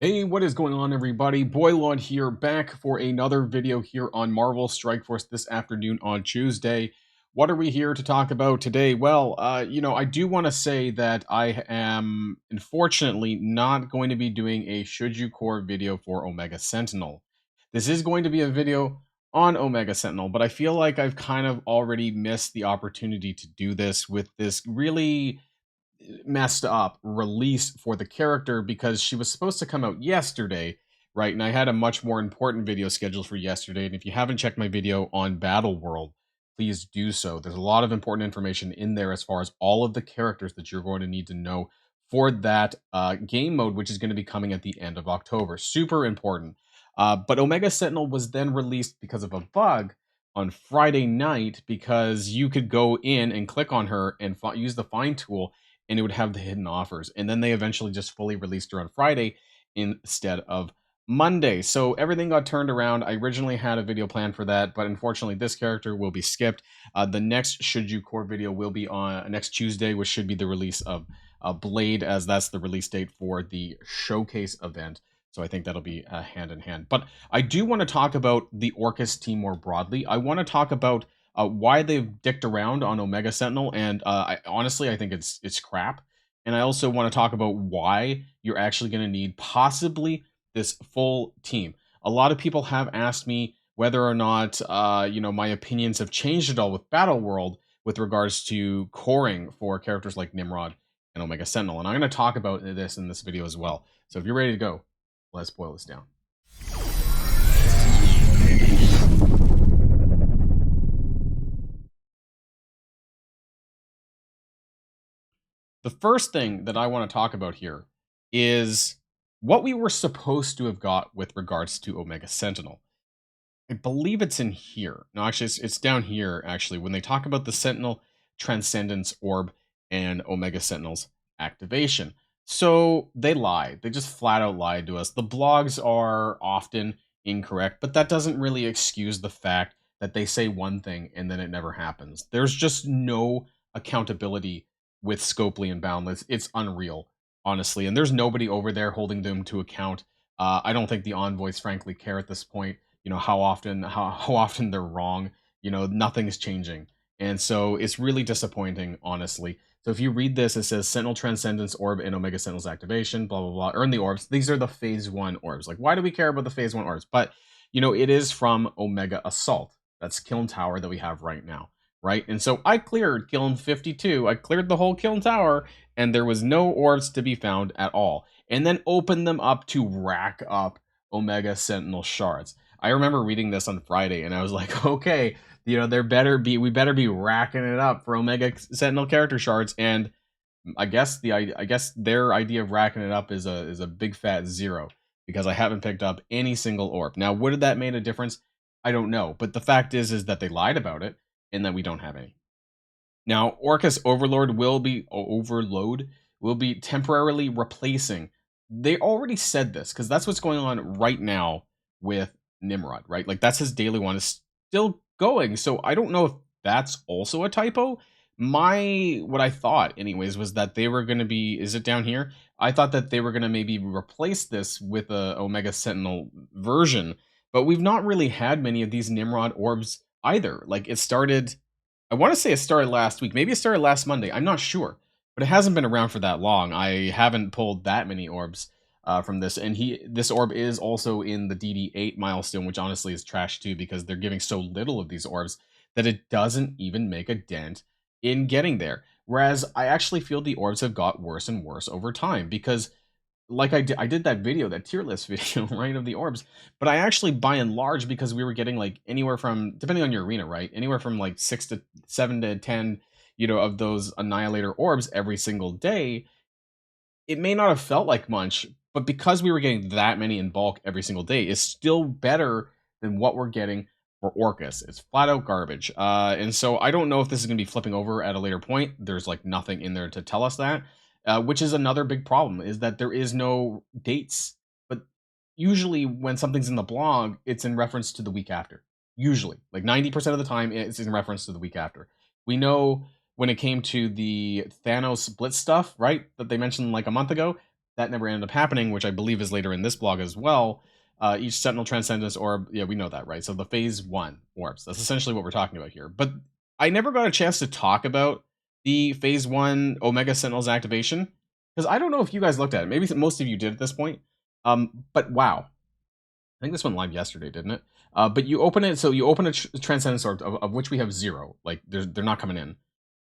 Hey, what is going on, everybody? Boilon here, back for another video here on Marvel Strike Force this afternoon on Tuesday. What are we here to talk about today? Well, I do want to say that I am unfortunately not going to be doing a Should You Core video for Omega Sentinel. This is going to be a video on Omega Sentinel, but I feel like I've kind of already missed the opportunity to do this with this really messed up release for the character because she was supposed to come out yesterday, right? And I had a much more important video scheduled for yesterday. And if you haven't checked my video on Battle World, please do so. There's a lot of important information in there as far as all of the characters that you're going to need to know for that game mode, which is going to be coming at the end of October. Super important. But Omega Sentinel was then released because of a bug on Friday night because you could go in and click on her and use the find tool and it would have the hidden offers. And then they eventually just fully released her on Friday instead of Monday. So everything got turned around. I originally had a video planned for that, but unfortunately this character will be skipped. The next Should You Core video will be on next Tuesday, which should be the release of Blade, as that's the release date for the showcase event. So I think that'll be hand in hand. But I do want to talk about the Orchis team more broadly. I want to talk about why they've dicked around on Omega Sentinel, and honestly, I think it's crap. And I also want to talk about why you're actually going to need possibly this full team. A lot of people have asked me whether or not my opinions have changed at all with Battle World with regards to coring for characters like Nimrod and Omega Sentinel, and I'm going to talk about this in this video as well. So if you're ready to go, let's boil this down. The first thing that I want to talk about here is what we were supposed to have got with regards to Omega Sentinel. I believe it's in here. No, actually, it's down here, actually, when they talk about the Sentinel Transcendence Orb and Omega Sentinel's activation. So they lied. They just flat out lied to us. The blogs are often incorrect, but that doesn't really excuse the fact that they say one thing and then it never happens. There's just no accountability with Scopely and Boundless. It's unreal, honestly. And there's nobody over there holding them to account. I don't think the envoys, frankly, care at this point. How often they're wrong. Nothing's changing, and so it's really disappointing, honestly. So if you read this, it says Sentinel Transcendence Orb and Omega Sentinel's activation, blah blah blah. Earn the orbs. These are the Phase 1 orbs. Like, why do we care about the Phase 1 orbs? But it is from Omega Assault. That's Kiln Tower that we have right now, right? And so I cleared Kiln 52. I cleared the whole Kiln Tower, and there was no orbs to be found at all. And then opened them up to rack up Omega Sentinel shards. I remember reading this on Friday, and I was like, okay, we better be racking it up for Omega Sentinel character shards. And I guess their idea of racking it up is a big fat zero, because I haven't picked up any single orb. Now, would that made a difference? I don't know, but the fact is that they lied about it, and that we don't have any. Now, Orchis Overload will be temporarily replacing. They already said this because that's what's going on right now with Nimrod, right? Like, that's his daily one is still going. So I don't know if that's also a typo. What I thought anyways was that they were going to be, is it down here? I thought that they were going to maybe replace this with a Omega Sentinel version, but we've not really had many of these Nimrod orbs either. Like, I want to say it started last week. Maybe it started last Monday. I'm not sure, but it hasn't been around for that long. I haven't pulled that many orbs from this, and this orb is also in the DD8 milestone, which honestly is trash too, because they're giving so little of these orbs that it doesn't even make a dent in getting there. Whereas I actually feel the orbs have got worse and worse over time, because like I did that video, that tier list video, right, of the orbs, but I actually, by and large, because we were getting like anywhere from, depending on your arena, right, anywhere from like 6 to 7 to 10, of those Annihilator orbs every single day, it may not have felt like much, but because we were getting that many in bulk every single day, it's still better than what we're getting for Orchis. It's flat out garbage. And so I don't know if this is going to be flipping over at a later point. There's like nothing in there to tell us that, which is another big problem, is that there is no dates. But usually when something's in the blog, it's in reference to the week after. Usually, like 90% of the time, it's in reference to the week after. We know when it came to the Thanos Blitz stuff, right, that they mentioned like a month ago, that never ended up happening, which I believe is later in this blog as well. Each Sentinel Transcendence orb, yeah, we know that, right? So the phase 1 orbs, that's essentially what we're talking about here. But I never got a chance to talk about the phase 1 Omega Sentinels activation, because I don't know if you guys looked at it. Maybe most of you did at this point. But wow. I think this went live yesterday, didn't it? But you open it, so you open a Transcendence orb, of which we have 0. Like, they're not coming in.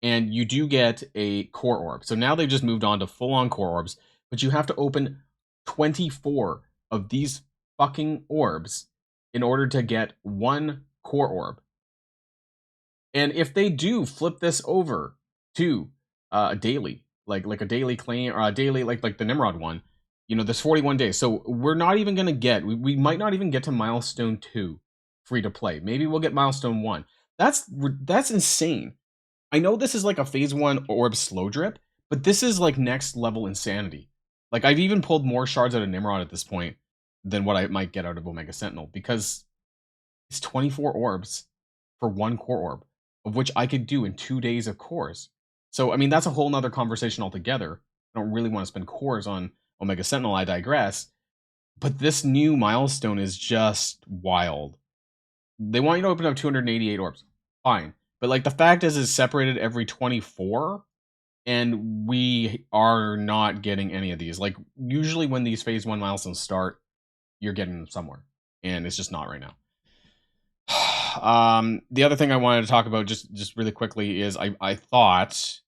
And you do get a core orb. So now they've just moved on to full-on core orbs, but you have to open 24 of these fucking orbs in order to get 1 core orb. And if they do flip this over to a daily, like a daily claim, or a daily like the Nimrod one, there's 41 days. So we're not even gonna get, we might not even get to milestone 2 free to play. Maybe we'll get milestone 1. That's insane. I know this is like a phase 1 orb slow drip, but this is like next level insanity. Like, I've even pulled more shards out of Nimrod at this point than what I might get out of Omega Sentinel, because it's 24 orbs for 1 core orb, of which I could do in 2 days of cores. So, I mean, that's a whole nother conversation altogether. I don't really want to spend cores on Omega Sentinel, I digress. But this new milestone is just wild. They want you to open up 288 orbs. Fine. But like, the fact is it's separated every 24, and we are not getting any of these. Like, usually when these phase 1 milestones start, you're getting them somewhere. And it's just not right now. The other thing I wanted to talk about just really quickly is I thought,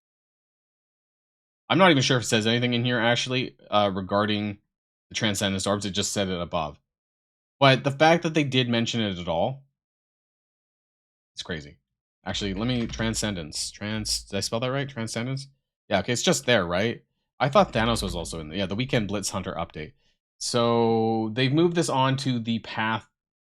I'm not even sure if it says anything in here actually regarding the Transcendence orbs. It just said it above, but the fact that they did mention it at all, it's crazy. Actually, let me, Transcendence. Did I spell that right? Transcendence? Yeah, okay, it's just there, right? I thought Thanos was also in the, yeah, the Weekend Blitz Hunter update. So they've moved this on to the path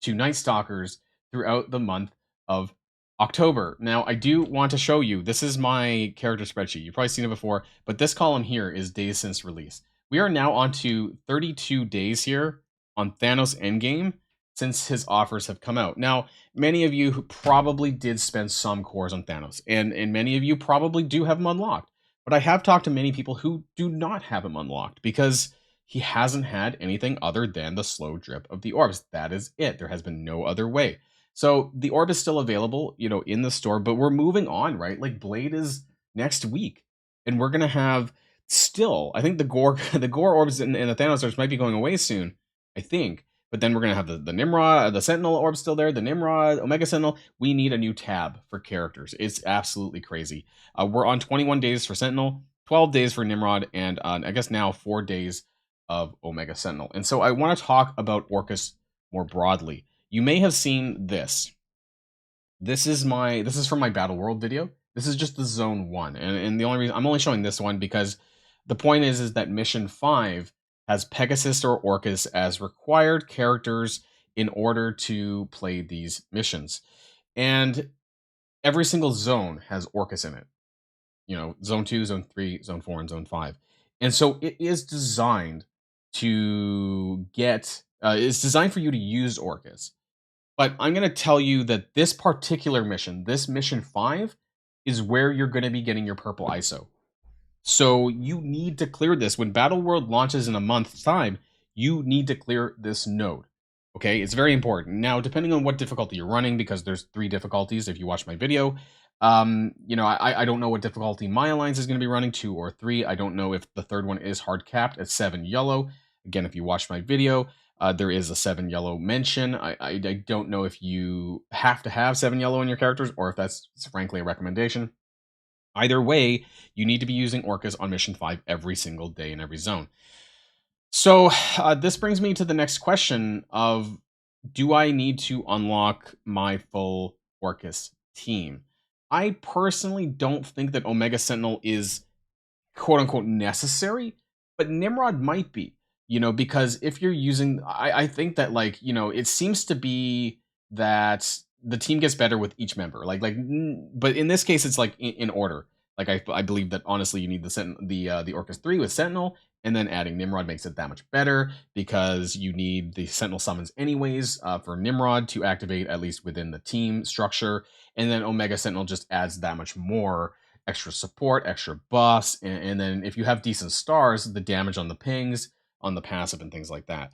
to Night Stalkers throughout the month of October. Now, I do want to show you, this is my character spreadsheet. You've probably seen it before, but this column here is days since release. We are now on to 32 days here on Thanos Endgame since his offers have come out. Now, many of you who probably did spend some cores on Thanos, and many of you probably do have him unlocked. But I have talked to many people who do not have him unlocked because he hasn't had anything other than the slow drip of the orbs. That is it. There has been no other way. So the orb is still available, in the store, but we're moving on, right? Like, Blade is next week, and we're gonna have still, I think the gore the gore orbs and the Thanos orbs might be going away soon, I think. But then we're gonna have the Nimrod, the Sentinel orb still there, the Nimrod, Omega Sentinel. We need a new tab for characters. It's absolutely crazy. We're on 21 days for Sentinel, 12 days for Nimrod, and I guess now 4 days of Omega Sentinel. And so I want to talk about Orchis more broadly. You may have seen this. This is from my Battle World video. This is just the Zone 1. And the only reason I'm only showing this one because the point is that Mission 5 has Pegasus or Orchis as required characters in order to play these missions. And every single zone has Orchis in it. Zone 2, Zone 3, Zone 4, and Zone 5. And so it is designed to get, it's designed for you to use Orchis. But I'm going to tell you that this particular mission, this Mission 5, is where you're going to be getting your purple ISO. So you need to clear this. When Battle World launches in a month's time, you need to clear this node. Okay, it's very important. Now, depending on what difficulty you're running, because there's 3 difficulties if you watch my video, I don't know what difficulty my alliance is going to be running, 2 or 3. I don't know if the third one is hard capped at 7 yellow. Again, if you watch my video, there is a 7 yellow mention. I don't know if you have to have 7 yellow in your characters or if that's frankly a recommendation. Either way, you need to be using Orchis on Mission 5 every single day in every zone. So this brings me to the next question of, do I need to unlock my full Orchis team? I personally don't think that Omega Sentinel is quote-unquote necessary, but Nimrod might be, because if you're using, I think that, it seems to be that the team gets better with each member. But in this case, it's like in order. Like, I believe that honestly, you need the Orchis 3 with Sentinel, and then adding Nimrod makes it that much better because you need the Sentinel summons anyways for Nimrod to activate, at least within the team structure. And then Omega Sentinel just adds that much more extra support, extra buffs, and then if you have decent stars, the damage on the pings, on the passive, and things like that.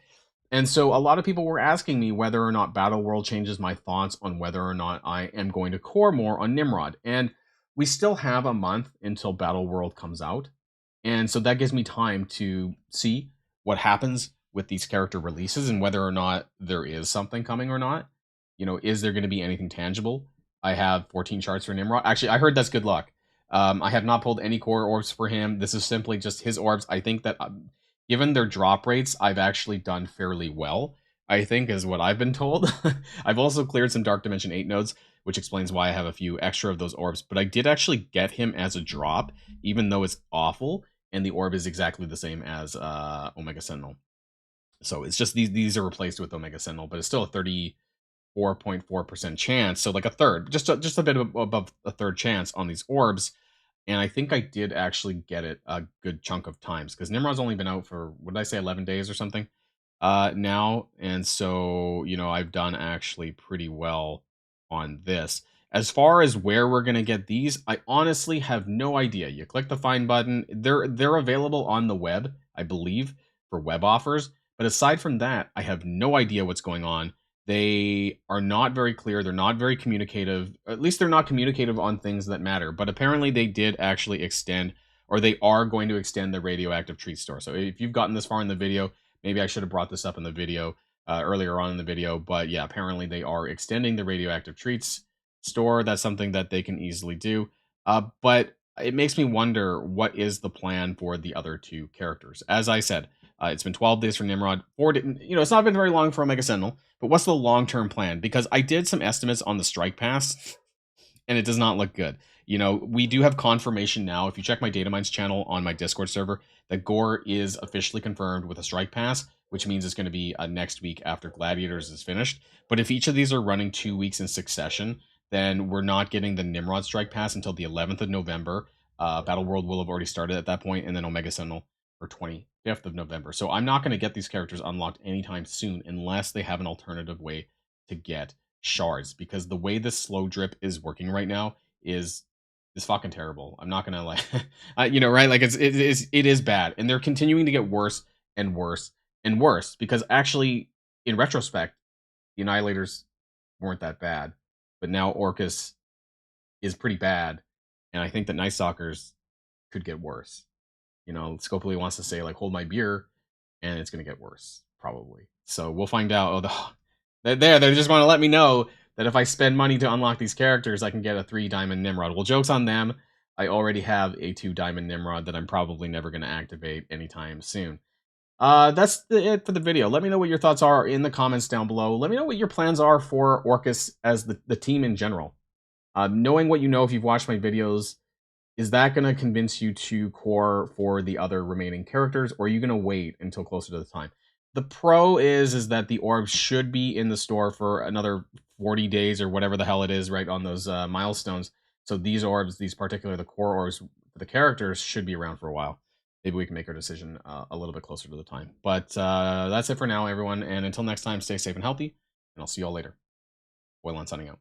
And so a lot of people were asking me whether or not Battle World changes my thoughts on whether or not I am going to core more on Nimrod. And we still have a month until Battle World comes out. And so that gives me time to see what happens with these character releases and whether or not there is something coming or not. Is there going to be anything tangible? I have 14 charts for Nimrod. Actually, I heard that's good luck. I have not pulled any core orbs for him. This is simply just his orbs. I think that given their drop rates, I've actually done fairly well, I think, is what I've been told. I've also cleared some Dark Dimension 8 nodes, which explains why I have a few extra of those orbs. But I did actually get him as a drop, even though it's awful, and the orb is exactly the same as Omega Sentinel. So it's just these are replaced with Omega Sentinel, but it's still a 34.4% chance. So like a third, just a bit above a third chance on these orbs. And I think I did actually get it a good chunk of times because Nimrod's only been out for, what did I say, 11 days or something now. And so, I've done actually pretty well on this. As far as where we're going to get these, I honestly have no idea. You click the find button. They're available on the web, I believe, for web offers. But aside from that, I have no idea what's going on. They are not very clear. They're not very communicative. At least they're not communicative on things that matter. But apparently they did actually extend, or they are going to extend the radioactive treat store. So if you've gotten this far in the video, maybe I should have brought this up in the video earlier on in the video. But yeah, apparently they are extending the radioactive treats store. That's something that they can easily do. But it makes me wonder, what is the plan for the other two characters? As I said, it's been 12 days for Nimrod. It's not been very long for Omega Sentinel. But what's the long-term plan? Because I did some estimates on the strike pass, and it does not look good. We do have confirmation now. If you check my Datamines channel on my Discord server, that Gore is officially confirmed with a strike pass, which means it's going to be next week after Gladiators is finished. But if each of these are running 2 weeks in succession, then we're not getting the Nimrod strike pass until the 11th of November. Battle World will have already started at that point, and then Omega Sentinel for 25th of November. So I'm not going to get these characters unlocked anytime soon unless they have an alternative way to get shards, because the way this slow drip is working right now is fucking terrible. I'm not gonna like, right? Like it is bad, and they're continuing to get worse and worse and worse. Because actually, in retrospect, the Annihilators weren't that bad, but now Orchis is pretty bad, and I think that Night Stalkers could get worse. Scopely wants to say like, hold my beer, and it's gonna get worse probably. So we'll find out. They're just going to let me know that if I spend money to unlock these characters, I can get a 3-diamond Nimrod. Well, joke's on them. I already have a 2-diamond Nimrod that I'm probably never going to activate anytime soon. That's it for the video. Let me know what your thoughts are in the comments down below. Let me know what your plans are for Orchis as the team in general. Knowing what you know, if you've watched my videos, is that going to convince you to core for the other remaining characters, or are you going to wait until closer to the time? The pro is that the orbs should be in the store for another 40 days or whatever the hell it is, right, on those milestones. So these orbs, the core orbs for the characters, should be around for a while. Maybe we can make our decision a little bit closer to the time. But that's it for now, everyone. And until next time, stay safe and healthy, and I'll see you all later. Boilon signing out.